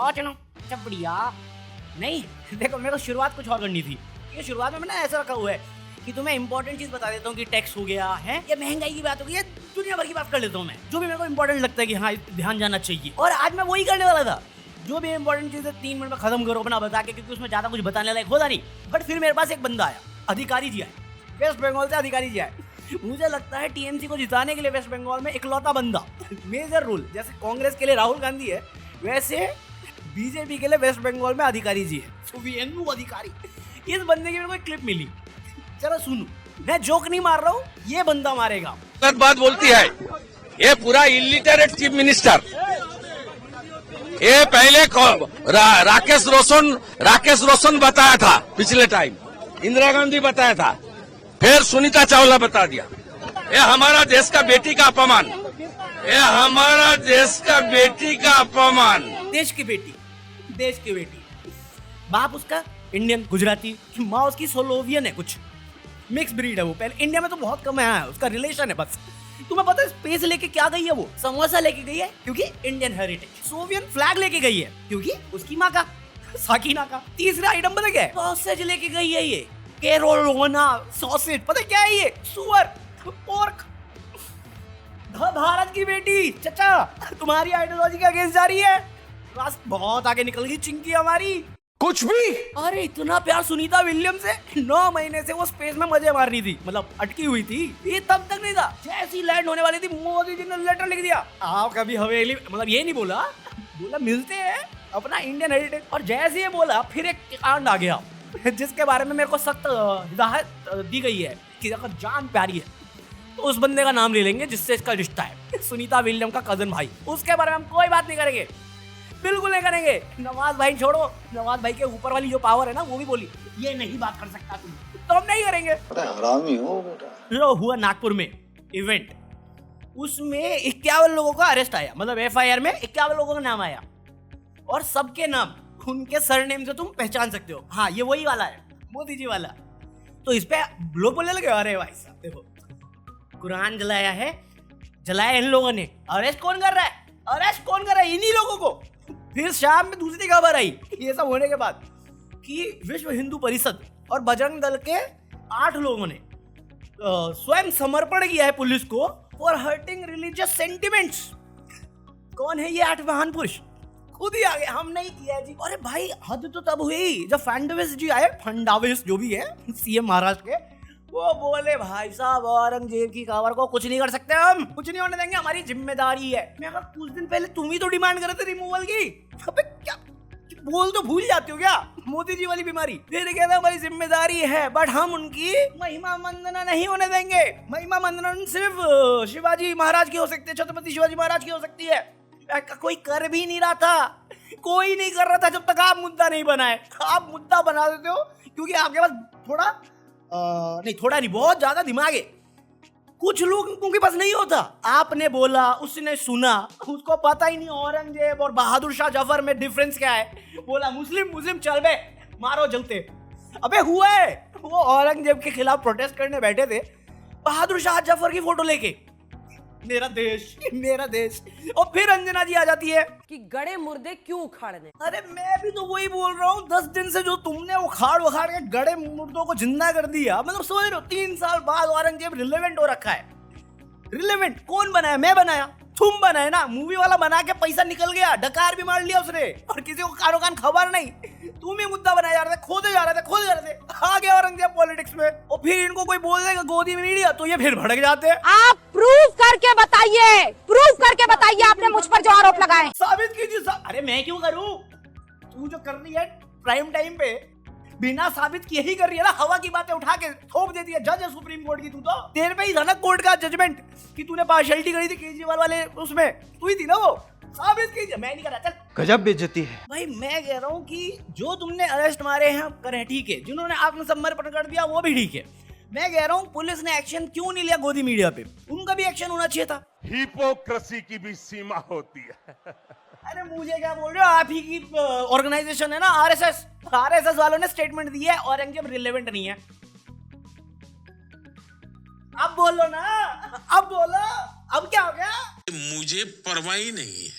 और चलो सब बढ़िया। नहीं देखो, मेरे को शुरुआत कुछ और करनी थी। ये शुरुआत में मैंने ऐसा रखा हुआ है कि तुम्हें इंपॉर्टेंट चीज बता देता हूँ कि टैक्स हो गया है, या महंगाई की बात हो गई, या दुनिया भर की बात कर लेता हूँ मैं, जो भी मेरे को इंपॉर्टेंट लगता है कि हाँ ध्यान जाना चाहिए। और आज मैं वही करने वाला था। जो भी इंपॉर्टेंट चीज है 3 मिनट में खत्म करो अपना बता के, क्योंकि उसमें ज्यादा कुछ बताने लायक होता नहीं। बट फिर मेरे पास एक बंदा आया, अधिकारी जी आए, वेस्ट बंगाल से अधिकारी जी आए। मुझे लगता है टीएमसी को जिताने के लिए वेस्ट बंगाल में इकलौता बंदा, मेजर रूल, जैसे कांग्रेस के लिए राहुल गांधी है, वैसे बीजेपी के लिए वेस्ट बंगाल में अधिकारी जी है, सुवेंदु अधिकारी। इस बंदे की मेरे को एक क्लिप मिली, चलो सुनो। मैं जोक नहीं मार रहा हूँ, ये बंदा मारेगा। गलत बात बोलती है ये पूरा इलिटरेट चीफ मिनिस्टर। ये पहले राकेश रोशन बताया था पिछले टाइम, इंदिरा गांधी बताया था, फिर सुनीता चावला बता दिया। ये हमारा देश का बेटी का अपमान, ये हमारा देश का बेटी का अपमान। देश की बेटी, देश की बेटी, बाप उसका इंडियन गुजराती, माँ उसकी सोलोवियन है, कुछ मिक्स ब्रीड है वो। पहले इंडिया में तो बहुत कम है, उसका रिलेशन है बस। तुम्हें पता है स्पेस लेके क्या गई है वो? समोसा लेके गई है क्योंकि इंडियन हेरिटेज। सोवियन फ्लैग लेके गई है क्योंकि उसकी माँ का, साकिना का। तीसरा आइटम पता क्या है? सॉसेज लेके गई है ये, कैरोलिना सॉसेज। पता क्या है ये? सुअर, पोर्क। भारत की बेटी चचा तुम्हारी आइडियोलॉजी के अगेंस्ट जा रही है, बस बहुत आगे निकल गई चिंकी हमारी। कुछ भी। अरे इतना प्यार सुनीता विलियम्स से, 9 महीने से वो स्पेस में मजे मार रही थी, मतलब अटकी हुई थी। ये तब तक नहीं था, जैसी लैंड होने वाली थी मोदी जी ने लेटर लिख दिया, आप कभी हवेली, मतलब ये नहीं बोला, बोला मिलते हैं अपना इंडियन हेरिटेज। और जैसे ये बोला फिर एक कांड आ गया जिसके बारे में मेरे को सख्त हिदायत दी गई है कि अगर जान प्यारी है तो उस बंदे का नाम ले लेंगे जिससे इसका रिश्ता है, सुनीता विलियम का कजन भाई। उसके बारे में हम कोई बात नहीं करेंगे, बिल्कुल नहीं करेंगे। नवाज भाई छोड़ो, नवाज भाई के ऊपर वाली जो पावर है ना, वो भी बोली ये नहीं बात कर सकता तुम, तो हम नहीं करेंगे। हरामी हो बेटा। जो हुआ नागपुर में इवेंट, उसमें 51 लोगों का अरेस्ट आया, मतलब एफआईआर में 51 लोगों का नाम आया, और सबके नाम उनके सरनेम से तुम पहचान सकते हो। हाँ ये वही वाला है, मोदी जी वाला। तो इस पे लोग बोलने लगे, अरे भाई साहब देखो कुरान जलाया है, जलाया इन लोगों ने, अरेस्ट कौन कर रहा है? अरेस्ट कौन कर रहा है? इन्हीं लोगों को। फिर शाम में दूसरी खबर आई ये सब होने के बाद कि विश्व हिंदू परिषद और बजरंग दल के 8 लोगों ने स्वयं समर्पण किया है पुलिस को फॉर हर्टिंग रिलीजियस सेंटिमेंट्स। कौन है ये 8 महान पुरुष? खुद ही आ गए, हम नहीं किया जी। अरे भाई हद तो तब हुई जब फडणवीस जी आए, फडणवीस जो भी है सीएम महाराष्ट्र के, वो बोले भाई साहब औरंगजेब की खबर को कुछ नहीं कर सकते, हम कुछ नहीं होने देंगे, हमारी जिम्मेदारी है। मैं कहा कुछ दिन पहले तुम ही तो डिमांड कर रहे थे रिमूवल की, अबे क्या बोल तो भूल जाते हो क्या? मोदी जी वाली बीमारी। फिर कहता हमारी जिम्मेदारी है, बट हम उनकी महिमा वंदना नहीं होने देंगे। महिमा वंदना सिर्फ शिवाजी महाराज की हो सकती है, छत्रपति शिवाजी महाराज की हो सकती है। कोई कर भी नहीं रहा था, कोई नहीं कर रहा था जब तक आप मुद्दा नहीं बनाए। आप मुद्दा बना देते हो क्योंकि आपके पास थोड़ा नहीं बहुत ज्यादा दिमाग है। कुछ लोगों के पास नहीं होता। आपने बोला, उसने सुना, उसको पता ही नहीं औरंगजेब और बहादुर शाह जफर में डिफरेंस क्या है। बोला मुस्लिम चल बे मारो जलते। अबे हुआ है, वो औरंगजेब के खिलाफ प्रोटेस्ट करने बैठे थे, बहादुर शाह जफर की फोटो लेके, मेरा देश मेरा देश। और फिर अंजना जी आ जाती है कि गड़े मुर्दे क्यों उखाड़ने। अरे मैं भी तो वही बोल रहा हूँ, 10 दिन से जो तुमने उखाड़ के गड़े मुर्दों को जिंदा कर दिया, मतलब समझ रहे हो 3 साल बाद औरंगजेब रिलेवेंट हो रखा है। रिलेवेंट कौन बनाया? मैं बनाया, तुम बनाए ना। मूवी वाला बना के पैसा निकल गया, डकार भी मार लिया उसने, और किसी को कानो कान खबर नहीं। तुम ही मुद्दा बनाए जा रहे थे, खोदे जा रहे थे। आ गया औरंगजेब पॉलिटिक्स में। और फिर इनको कोई बोल देगा गोदी मीडिया, तो ये फिर भड़क जाते हैं। आप प्रूफ करके बताइए आपने मुझ पर जो आरोप लगाए। साबित कीजिए। अरे मैं क्यों करूं? तू जो कर रही है प्राइम टाइम पे बिना साबित किए ही कर रही है ना, हवा की बातें उठा के थोप देती है। जज है सुप्रीम कोर्ट की तू तो, तेरे पे ही था ना कोर्ट का जजमेंट कि तूने पार्शियलिटी करी थी केजरीवाल वाले उसमें, तू ही थी ना वो। साबित कीजिए। मैं नहीं कर रहा, चल। गजब बेइज्जती है भाई मैं कह रहा हूँ कि जो तुमने अरेस्ट मारे हैं करें, ठीक है, जिन्होंने आत्मसमर्पण कर दिया वो भी ठीक है। मैं कह रहा हूँ पुलिस ने एक्शन क्यों नहीं लिया गोदी मीडिया पे? उनका भी एक्शन होना चाहिए था। हिपोक्रेसी की भी सीमा होती है। अरे मुझे क्या बोल रहे हो? आप ही की ऑर्गेनाइजेशन है ना आरएसएस वालों ने स्टेटमेंट दी है औरंगजेब रिलेवेंट नहीं है। अब बोलो ना, अब बोलो, अब क्या हो गया? मुझे परवाह ही नहीं है।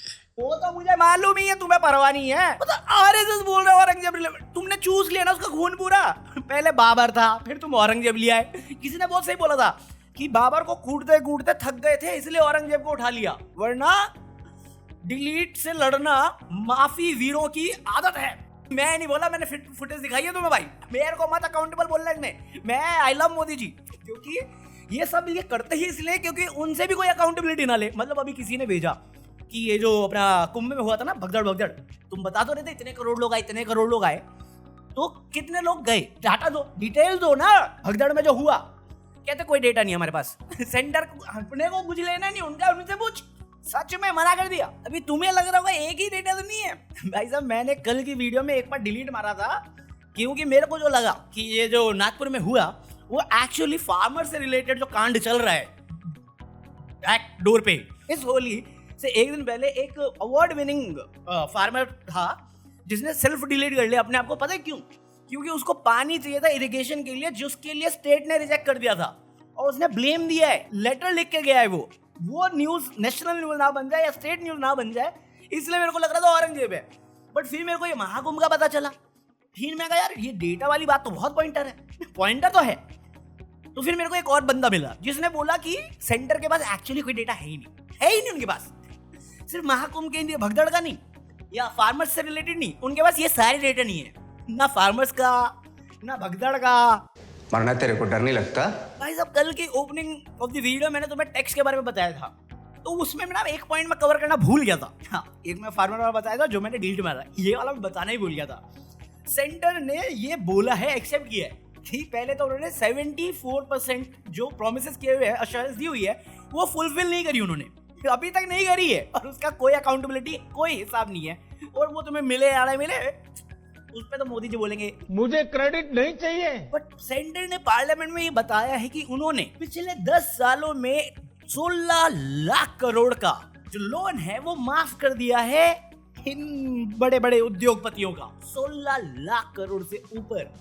वो तो मुझे मालूम ही है, तुम्हें परवाह नहीं है। मतलब आरएसएस बोल रहे हो औरंगजेब रिलेटेड, तुमने चूज लिया ना उसका खून पूरा। पहले बाबर था, फिर तुम औरंगजेब लिया है। किसी ने बहुत सही बोला था कि बाबर को कूटते कूटते थक गए थे, इसलिए औरंगजेब को उठा लिया, वरना डिलीट से लड़ना माफी वीरों की आदत है। मैं नहीं बोला, मैंने फुटेज दिखाई है तुम्हें भाई, मेरे को मत अकाउंटेबल बोलना इसमें। मैं आई लव मोदी जी, क्योंकि ये सब ये करते ही इसलिए क्योंकि उनसे भी कोई अकाउंटेबिलिटी ना ले। मतलब अभी किसी ने भेजा कि ये जो अपना कुंभ में हुआ था ना, भगदड़, तुम बता तो रहे थे इतने करोड़ लोग आए, इतने करोड़ लोग आए, तो कितने लोग गए, डाटा दो, डिटेल दो ना। भगदड़ में जो हुआ, कहते कोई डेटा नहीं हमारे पास, सेंटर अपने को कुछ लेना नहीं, उनका उनसे पूछ। सच में मना कर दिया। अभी तुम्हें लग रहा होगा एक ही डेटा तो नहीं है भाई साहब। मैंने कल की वीडियो में एक बार डिलीट मारा था, क्योंकि मेरे को जो लगा कि ये जो नागपुर में हुआ वो एक्चुअली फार्मर से रिलेटेड जो कांड चल रहा है बैक डोर पे। इस होली से एक दिन पहले एक अवार्ड विनिंग फार्मर था जिसने सेल्फ डिलीट कर लिया अपने आप को। पता है क्यों? क्योंकि उसको पानी चाहिए था इरिगेशन के लिए, जिसके लिए स्टेट ने रिजेक्ट कर दिया था, और उसने ब्लेम दिया है, लेटर लिख के गया है। वो न्यूज नेशनल न्यूज ना बन जाए या स्टेट न्यूज ना बन जाए, इसलिए मेरे को लग रहा था औरंगजेब है। बट फिर मेरे को ये महाकुंभ का पता चला, फिर मैं कहा यार ये डेटा वाली बात तो बहुत पॉइंटर है, पॉइंटर तो है। तो फिर मेरे को एक और बंदा मिला जिसने बोला कि सेंटर के पास एक्चुअली कोई डेटा है ही नहीं उनके पास। सिर्फ महाकुंभ के भगदड़ का नहीं या फार्मर्स से रिलेटेड नहीं, उनके पास ये सारे डेटा नहीं है, ना फार्मर्स का ना भगदड़ का। मरना तेरे को डर नहीं लगता? भाई साहब कल की ओपनिंग ऑफ द वीडियो मैंने तुम्हें टैक्स के बारे में बताया था, तो उसमें मैं ना एक पॉइंट में कवर करना भूल गया था। हाँ, एक मैं फार्मर वाला बताया था जो मैंने डिलीट मारा, ये वाला मैं बताना ही भूल गया था। सेंटर ने ये बोला है, एक्सेप्ट किया है कि पहले तो उन्होंने 74% जो प्रोमिसेस किए हुए हैं, अश्योरेंस दी हुई है, वो फुलफिल नहीं करी उन्होंने, अभी तक नहीं करी है, और उसका कोई अकाउंटेबिलिटी कोई हिसाब नहीं है। और वो तुम्हें मिले या नहीं मिले उस पे तो मोदी जी बोलेंगे मुझे क्रेडिट नहीं चाहिए। बट सेंटर ने पार्लियामेंट में ये बताया है कि उन्होंने पिछले 10 सालों में 16 लाख करोड़ का जो लोन है वो माफ कर दिया है इन बड़े बड़े उद्योगपतियों का। 16 लाख करोड़ से ऊपर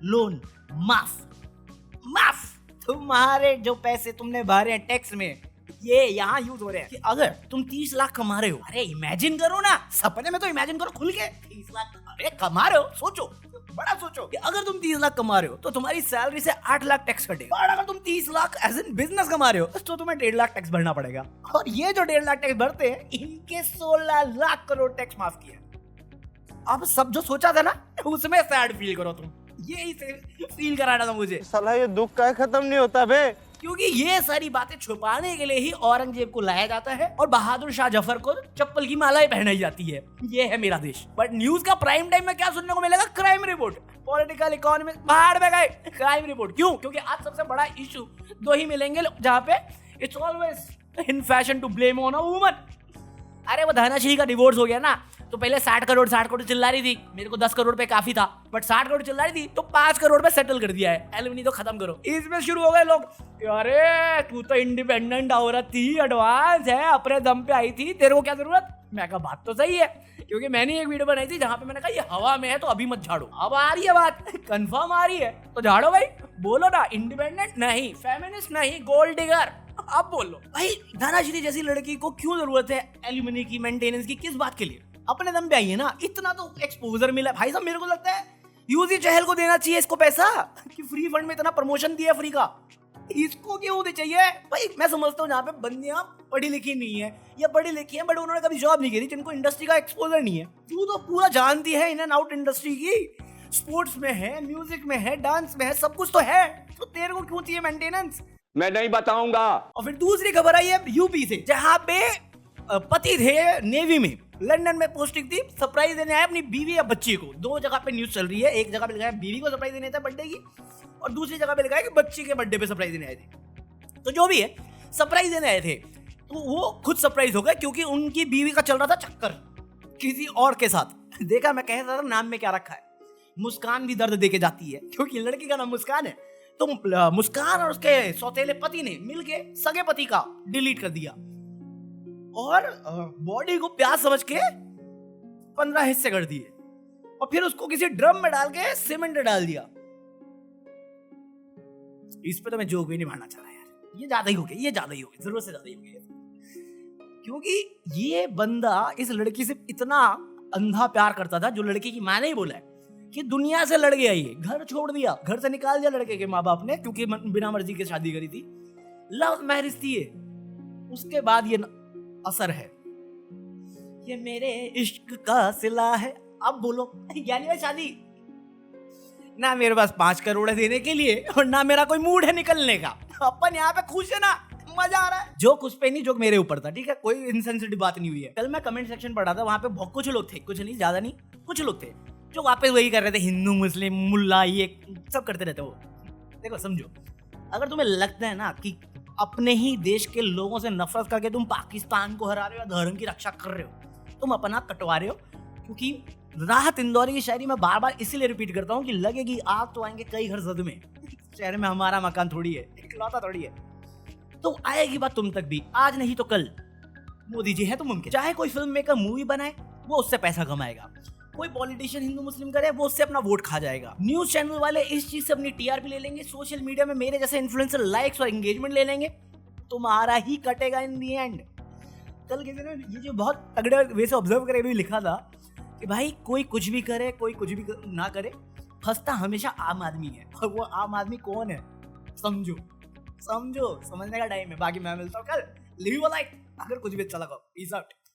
लोन माफ। तुम्हारे जो पैसे तुमने भरे हैं टैक्स में, ये यहाँ यूज हो रहे हैं कि अगर तुम 30 लाख कमा रहे हो, अरे इमेजिन करो ना, सपने में तो इमेजिन करो खुल के, 30 लाख अरे कमा रहे हो, सोचो, बड़ा सोचो कि अगर तुम 30 लाख कमा रहे हो तो तुम्हारी सैलरी से 8 लाख टैक्स कटेगा, और अगर तुम 30 लाख एज इन बिजनेस कमा रहे हो तो तुम्हें 1.5 लाख टैक्स भरना पड़ेगा। और ये जो 1.5 लाख टैक्स भरते हैं, इनके 16 लाख करोड़ टैक्स माफ किया। अब सब जो सोचा था ना उसमें सैड फील करो तुम, यही फील कराना था मुझे। साला ये दुख का खत्म नहीं होता बे। क्योंकि ये सारी बातें छुपाने के लिए ही औरंगजेब को लाया जाता है और बहादुर शाह जफर को चप्पल की मालाएं पहनाई जाती है। ये है मेरा देश। बट न्यूज का प्राइम टाइम में क्या सुनने को मिलेगा? क्राइम रिपोर्ट, पॉलिटिकल इकोनॉमी बाहर में गए, क्राइम रिपोर्ट। क्यों? क्योंकि आज सबसे बड़ा इशू दो ही मिलेंगे जहाँ पे it's always in fashion to blame on a woman. अरे वो धनाश्री का डिवोर्स हो गया ना, तो पहले 60 करोड़ चिल्ला रही थी, मेरे को 10 करोड़ पे काफी था, बट 60 करोड़ चिल्ला रही थी तो 5 करोड़ पे सेटल कर दिया है, एलिमनी तो खत्म करो। इसमें शुरू हो गए लोग, अरे तू तो इंडिपेंडेंट औरत थी, एडवांस है, अपने दम पे आई थी, तेरे को क्या जरूरत? मैं कहा बात तो सही है, क्योंकि मैंने एक वीडियो बनाई थी जहां पे मैंने कहा ये हवा में है तो अभी मत झाड़ो। अब आ रही है बात, कंफर्म आ रही है तो झाड़ो भाई, बोलो ना इंडिपेंडेंट नहीं, फेमिनिस्ट नहीं, गोल्ड डिगर। अब बोलो भाई, धनाश्री जैसी लड़की को क्यों जरूरत है एल्यूमिनी की, मेंटेनेंस की, किस बात के लिए? अपने दम पे आई है ना, इतना तो एक्सपोजर मिला भाई साहब। मेरे को लगता है यूजी चहल को देना चाहिए इसको पैसा, कि फ्री फंड में इतना प्रमोशन दिया फ्री का, इसको क्यों दे चाहिए भाई? मैं समझता हूँ जहाँ पे बंदियां पढ़ी लिखी नहीं है या पढ़ी लिखी है बट उन्होंने कभी जॉब नहीं की, जिनको इंडस्ट्री का एक्सपोजर नहीं है, तू तो पूरा जानती है इन एंड आउट इंडस्ट्री की, स्पोर्ट्स में है, म्यूजिक में है, डांस में है, सब कुछ तो है, तो तेरे को क्यों चाहिए मेंटेनेंस? मैं नहीं बताऊंगा। और फिर दूसरी खबर आई है यूपी से, जहां पे पति थे नेवी में, लंदन में पोस्टिंग थी, सरप्राइज देने आए अपनी बीवी या बच्ची को। दो जगह पे न्यूज चल रही है, एक जगह पे लिखा है बीवी को सरप्राइज देने थे बर्थडे की, और दूसरी जगह पे लिखा है कि बच्ची के बर्थडे पे सरप्राइज देने आए थे। तो जो भी है, सरप्राइज देने आए थे तो वो खुद सरप्राइज हो गए, क्योंकि उनकी बीवी का चल रहा था चक्कर किसी और के साथ। देखा, मैं कह रहा था नाम में क्या रखा है, मुस्कान भी दर्द दे के जाती है, क्योंकि लड़की का नाम मुस्कान है। तो मुस्कान और उसके सौतेले पति ने मिलके सगे पति का डिलीट कर दिया और बॉडी को प्याज समझ के 15 हिस्से कर दिए, और फिर उसको किसी ड्रम में डाल के सीमेंट डाल दिया। इस पे तो मैं जोक भी नहीं मारना चाह रहा यार, ये ज्यादा ही हो गया, जरूरत से ज्यादा ही हो गया, क्योंकि ये बंदा इस लड़की से इतना अंधा प्यार करता था, जो लड़की की माँ ने ही बोला है कि दुनिया से लड़ गया, ये घर छोड़ दिया, घर से निकाल दिया लड़के के माँ बाप ने, क्योंकि बिना मर्जी के शादी करी थी, लव मैरिज थी ये। उसके बाद ये असर है, ये मेरे इश्क का सिला है। अब बोलो 11वीं शादी, ना मेरे पास 5 करोड़ है देने के लिए और ना मेरा कोई मूड है निकलने का। अपन यहाँ पे खुश है ना, मजा आ रहा है। जो कुछ पे नहीं, जो मेरे ऊपर था, ठीक है, कोई इनसेंसिटिव बात नहीं हुई है। कल मैं कमेंट सेक्शन पढ़ा था, वहां पे बहुत कुछ लोग थे, कुछ नहीं, ज्यादा नहीं, कुछ लोग थे जो वापस वही कर रहे थे, हिंदू मुस्लिम मुल्ला ये सब करते रहते वो। देखो समझो, अगर तुम्हें लगता है ना कि अपने ही देश के लोगों से नफरत करके तुम पाकिस्तान को हरा रहे हो, धर्म की रक्षा कर रहे हो, तुम अपना कटवा रहे हो। क्योंकि राहत इंदौरी की शायरी में बार बार इसीलिए रिपीट करता हूँ कि लगेगी आग तो आएंगे कई घर जद में। शहर में हमारा मकान थोड़ी है, इकलौता थोड़ी है, तो आएगी बात तुम तक भी, आज नहीं तो कल। मोदी जी है तो मुमकिन। चाहे कोई फिल्म मेकर मूवी बनाए, वो उससे पैसा कमाएगा। कोई पॉलिटिशियन हिंदू मुस्लिम करे, वो उससे अपना वोट खा जाएगा। न्यूज चैनल वाले इस चीज से अपनी टीआरपी ले लेंगे। सोशल मीडिया में मेरे जैसे इन्फ्लुएंसर लाइक्स और एंगेजमेंट ले लेंगे। तुम्हारा ही कटेगा इन दी एंड। कल किसी ने ये जो बहुत तगड़े वे से ऑब्जर्व करे भी लिखा था कि भाई कोई कुछ भी करे, कोई कुछ भी ना करे, फंसता हमेशा आम आदमी है। और वो आम आदमी कौन है, समझो समझो, समझने का टाइम है। बाकी मैं मिलता हूँ कल। Live a life. अगर कुछ भी अच्छा लगा, पीस आउट।